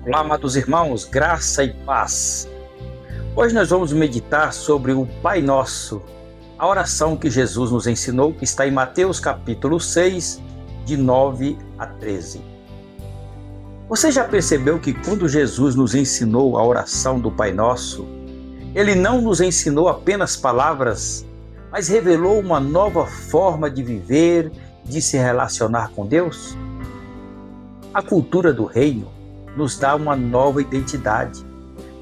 Olá, amados irmãos, graça e paz. Hoje nós vamos meditar sobre o Pai Nosso, a oração que Jesus nos ensinou, que está em Mateus capítulo 6, de 9 a 13. Você já percebeu que quando Jesus nos ensinou a oração do Pai Nosso, Ele não nos ensinou apenas palavras, mas revelou uma nova forma de viver, de se relacionar com Deus? A cultura do reino nos dá uma nova identidade.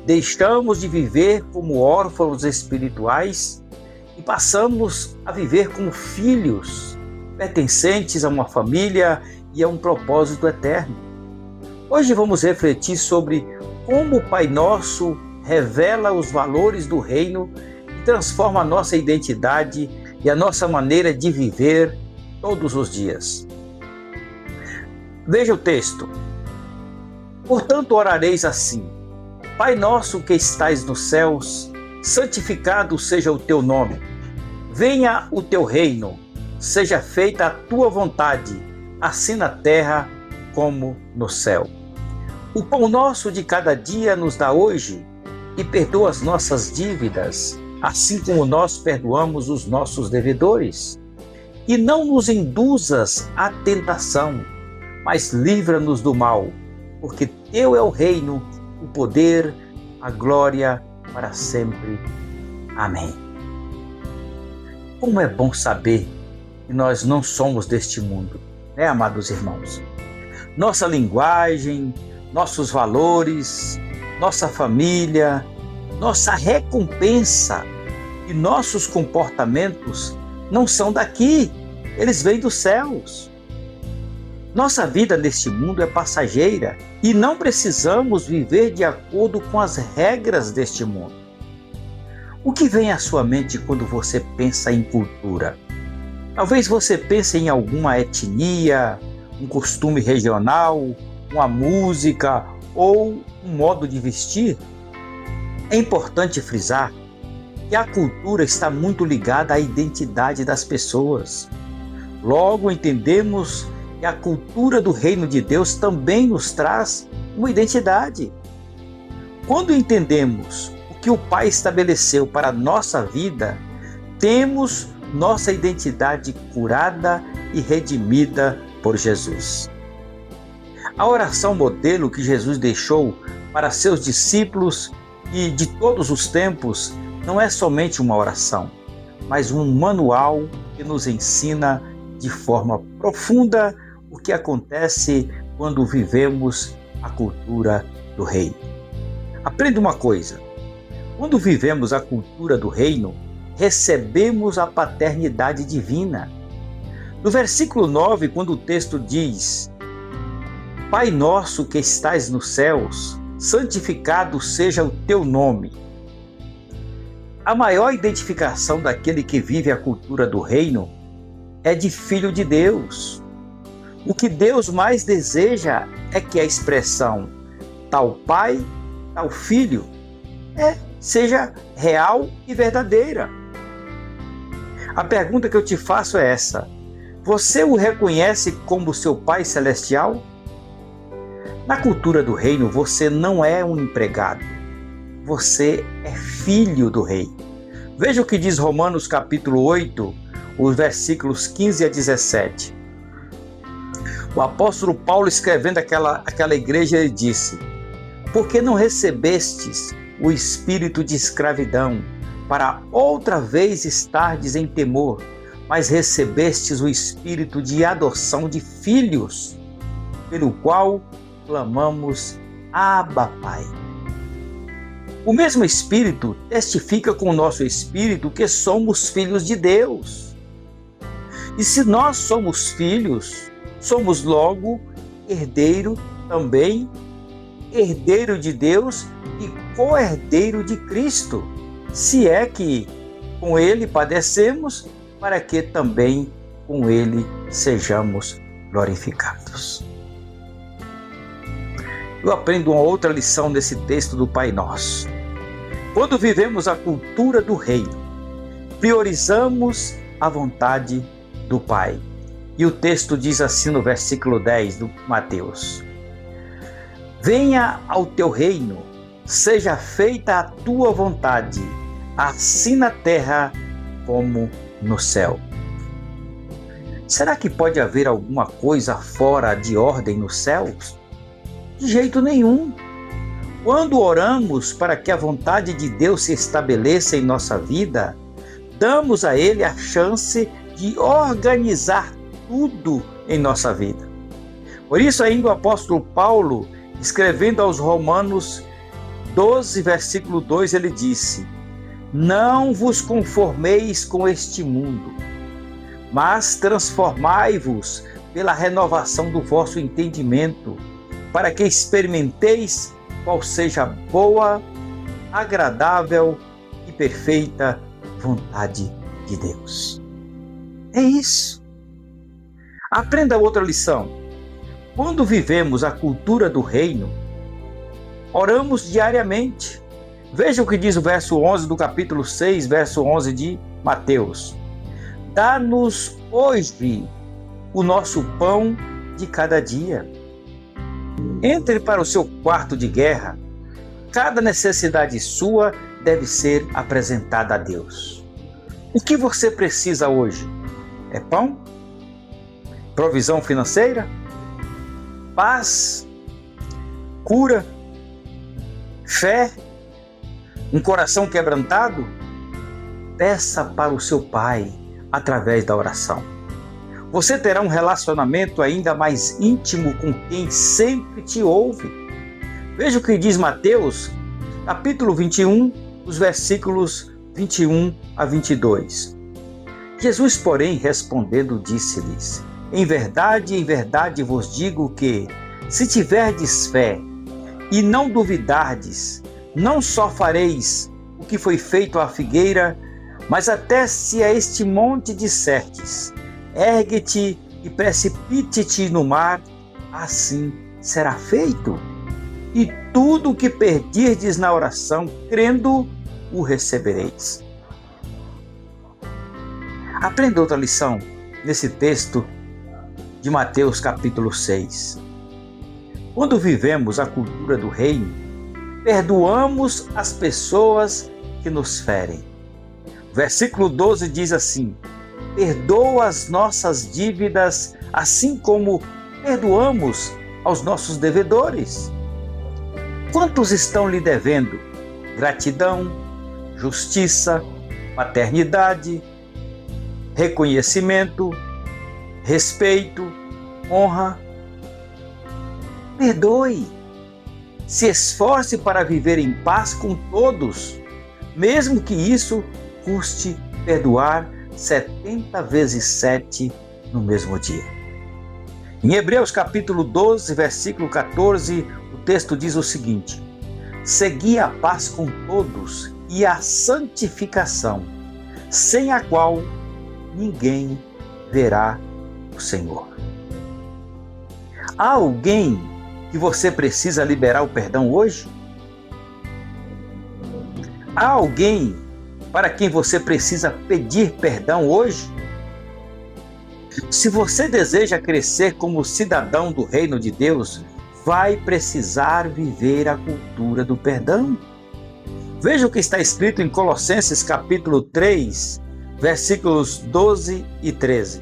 Deixamos de viver como órfãos espirituais e passamos a viver como filhos, pertencentes a uma família e a um propósito eterno. Hoje vamos refletir sobre como o Pai Nosso revela os valores do reino e transforma a nossa identidade e a nossa maneira de viver todos os dias. Veja o texto. Portanto, orareis assim: Pai nosso que estais nos céus, santificado seja o teu nome. Venha o teu reino, seja feita a tua vontade, assim na terra como no céu. O pão nosso de cada dia nos dá hoje, e perdoa as nossas dívidas, assim como nós perdoamos os nossos devedores. E não nos induzas à tentação, mas livra-nos do mal, porque teu é o reino, o poder, a glória para sempre. Amém. Como é bom saber que nós não somos deste mundo, né, amados irmãos? Nossa linguagem, nossos valores, nossa família, nossa recompensa e nossos comportamentos não são daqui, eles vêm dos céus. Nossa vida neste mundo é passageira e não precisamos viver de acordo com as regras deste mundo. O que vem à sua mente quando você pensa em cultura? Talvez você pense em alguma etnia, um costume regional, uma música ou um modo de vestir. É importante frisar que a cultura está muito ligada à identidade das pessoas. Logo entendemos que a cultura do reino de Deus também nos traz uma identidade. Quando entendemos o que o Pai estabeleceu para a nossa vida, temos nossa identidade curada e redimida por Jesus. A oração modelo que Jesus deixou para seus discípulos e de todos os tempos não é somente uma oração, mas um manual que nos ensina de forma profunda o que acontece quando vivemos a cultura do reino. Aprenda uma coisa: quando vivemos a cultura do reino, recebemos a paternidade divina. No versículo 9, quando o texto diz: Pai nosso que estais nos céus, santificado seja o teu nome. A maior identificação daquele que vive a cultura do reino é de filho de Deus. O que Deus mais deseja é que a expressão tal pai, tal filho seja real e verdadeira. A pergunta que eu te faço é essa: você o reconhece como seu Pai Celestial? Na cultura do reino, você não é um empregado, você é filho do rei. Veja o que diz Romanos capítulo 8, os versículos 15 a 17. O apóstolo Paulo, escrevendo aquela igreja, ele disse: Porque não recebestes o espírito de escravidão, para outra vez estardes em temor, mas recebestes o espírito de adoção de filhos, pelo qual clamamos: Abba, Pai. O mesmo Espírito testifica com o nosso espírito que somos filhos de Deus. E se nós somos filhos, somos logo herdeiro também, herdeiro de Deus e co-herdeiro de Cristo, se é que com Ele padecemos, para que também com Ele sejamos glorificados. Eu aprendo uma outra lição nesse texto do Pai Nosso. Quando vivemos a cultura do reino, priorizamos a vontade do Pai. E o texto diz assim no versículo 10 do Mateus: Venha ao teu reino, seja feita a tua vontade, assim na terra como no céu. Será que pode haver alguma coisa fora de ordem nos céus? De jeito nenhum. Quando oramos para que a vontade de Deus se estabeleça em nossa vida, damos a Ele a chance de organizar tudo em nossa vida. Por isso ainda o apóstolo Paulo, escrevendo aos Romanos 12, versículo 2, ele disse: não vos conformeis com este mundo, mas transformai-vos pela renovação do vosso entendimento, para que experimenteis qual seja a boa, agradável e perfeita vontade de Deus. É isso. Aprenda outra lição. Quando vivemos a cultura do reino, oramos diariamente. Veja o que diz o verso 11 do capítulo 6, verso 11 de Mateus. Dá-nos hoje o nosso pão de cada dia. Entre para o seu quarto de guerra. Cada necessidade sua deve ser apresentada a Deus. O que você precisa hoje? É pão? Provisão financeira? Paz? Cura? Fé? Um coração quebrantado? Peça para o seu Pai através da oração. Você terá um relacionamento ainda mais íntimo com quem sempre te ouve. Veja o que diz Mateus, capítulo 21, os versículos 21 a 22. Jesus, porém, respondendo, disse-lhes: em verdade vos digo que, se tiverdes fé e não duvidardes, não só fareis o que foi feito à figueira, mas até se a este monte dissertes: ergue-te e precipite-te no mar, assim será feito. E tudo o que pedirdes na oração, crendo, o recebereis. Aprenda outra lição nesse texto de Mateus capítulo 6. Quando vivemos a cultura do reino, perdoamos as pessoas que nos ferem. O versículo 12 diz assim: perdoa as nossas dívidas, assim como perdoamos aos nossos devedores. Quantos estão lhe devendo gratidão, justiça, paternidade, reconhecimento, respeito, honra? Perdoe. Se esforce para viver em paz com todos, mesmo que isso custe perdoar 70 vezes 7 no mesmo dia. Em Hebreus capítulo 12, versículo 14, o texto diz o seguinte: segui a paz com todos e a santificação, sem a qual ninguém verá o Senhor. Há alguém que você precisa liberar o perdão hoje? Há alguém para quem você precisa pedir perdão hoje? Se você deseja crescer como cidadão do reino de Deus, vai precisar viver a cultura do perdão. Veja o que está escrito em Colossenses capítulo 3, versículos 12 e 13.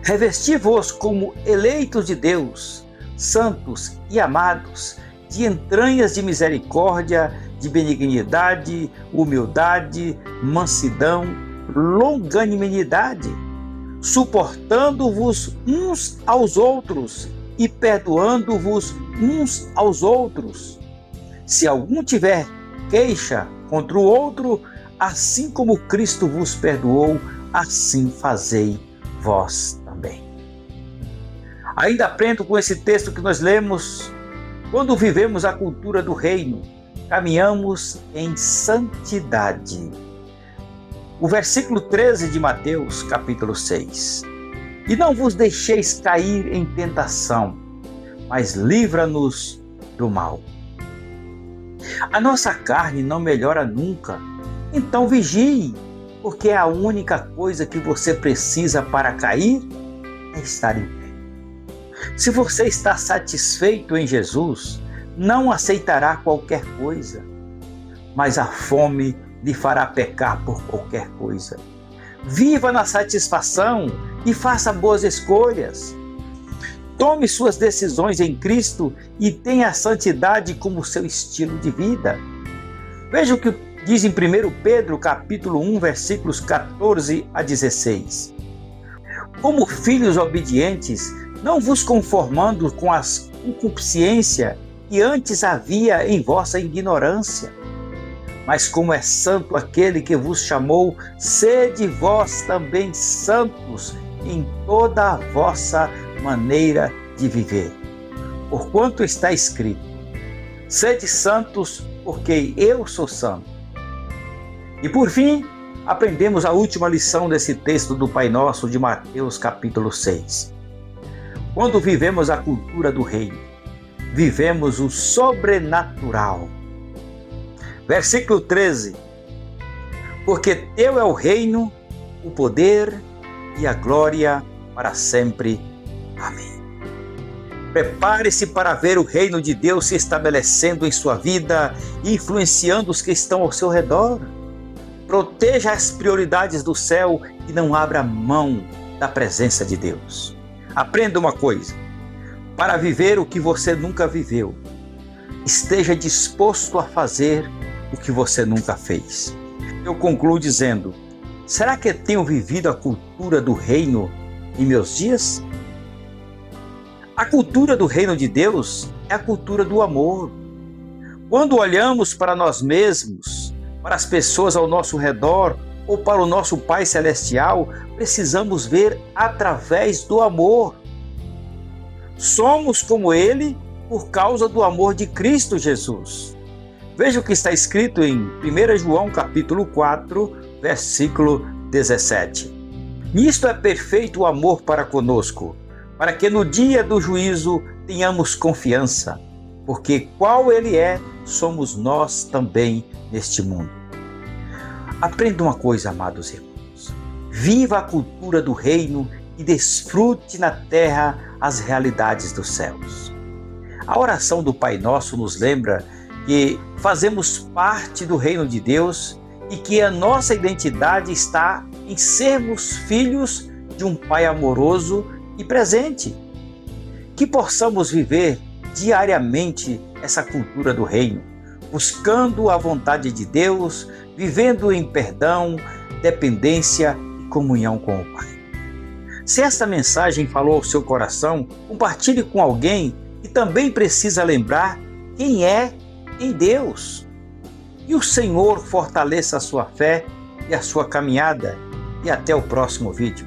Revesti-vos como eleitos de Deus, santos e amados, de entranhas de misericórdia, de benignidade, humildade, mansidão, longanimidade, suportando-vos uns aos outros e perdoando-vos uns aos outros. Se algum tiver queixa contra o outro, assim como Cristo vos perdoou, assim fazei vós também. Ainda aprendo com esse texto que nós lemos: quando vivemos a cultura do reino, caminhamos em santidade. O versículo 13 de Mateus, capítulo 6. E não vos deixeis cair em tentação, mas livra-nos do mal. A nossa carne não melhora nunca, então vigie, porque a única coisa que você precisa para cair é estar em pé. Se você está satisfeito em Jesus, não aceitará qualquer coisa, mas a fome lhe fará pecar por qualquer coisa. Viva na satisfação e faça boas escolhas. Tome suas decisões em Cristo e tenha a santidade como seu estilo de vida. Veja o que diz em 1 Pedro, capítulo 1, versículos 14 a 16. Como filhos obedientes, não vos conformando com a concupiscência que antes havia em vossa ignorância, mas como é santo aquele que vos chamou, sede vós também santos em toda a vossa maneira de viver. Porquanto está escrito: sede santos, porque eu sou santo. E por fim, aprendemos a última lição desse texto do Pai Nosso de Mateus capítulo 6. Quando vivemos a cultura do reino, vivemos o sobrenatural. Versículo 13. Porque teu é o reino, o poder e a glória para sempre. Amém. Prepare-se para ver o reino de Deus se estabelecendo em sua vida e influenciando os que estão ao seu redor. Proteja as prioridades do céu e não abra mão da presença de Deus. Aprenda uma coisa: para viver o que você nunca viveu, esteja disposto a fazer o que você nunca fez. Eu concluo dizendo: será que eu tenho vivido a cultura do reino em meus dias? A cultura do reino de Deus é a cultura do amor. Quando olhamos para nós mesmos, para as pessoas ao nosso redor ou para o nosso Pai Celestial, precisamos ver através do amor. Somos como Ele por causa do amor de Cristo Jesus. Veja o que está escrito em 1 João capítulo 4, versículo 17. Nisto é perfeito o amor para conosco, para que no dia do juízo tenhamos confiança, porque qual Ele é, somos nós também neste mundo. Aprenda uma coisa, amados irmãos: viva a cultura do reino e desfrute na terra as realidades dos céus. A oração do Pai Nosso nos lembra que fazemos parte do reino de Deus e que a nossa identidade está em sermos filhos de um Pai amoroso e presente. Que possamos viver diariamente essa cultura do reino, buscando a vontade de Deus, vivendo em perdão, dependência e comunhão com o Pai. Se esta mensagem falou ao seu coração, compartilhe com alguém que também precisa lembrar quem é em Deus. E o Senhor fortaleça a sua fé e a sua caminhada. E até o próximo vídeo.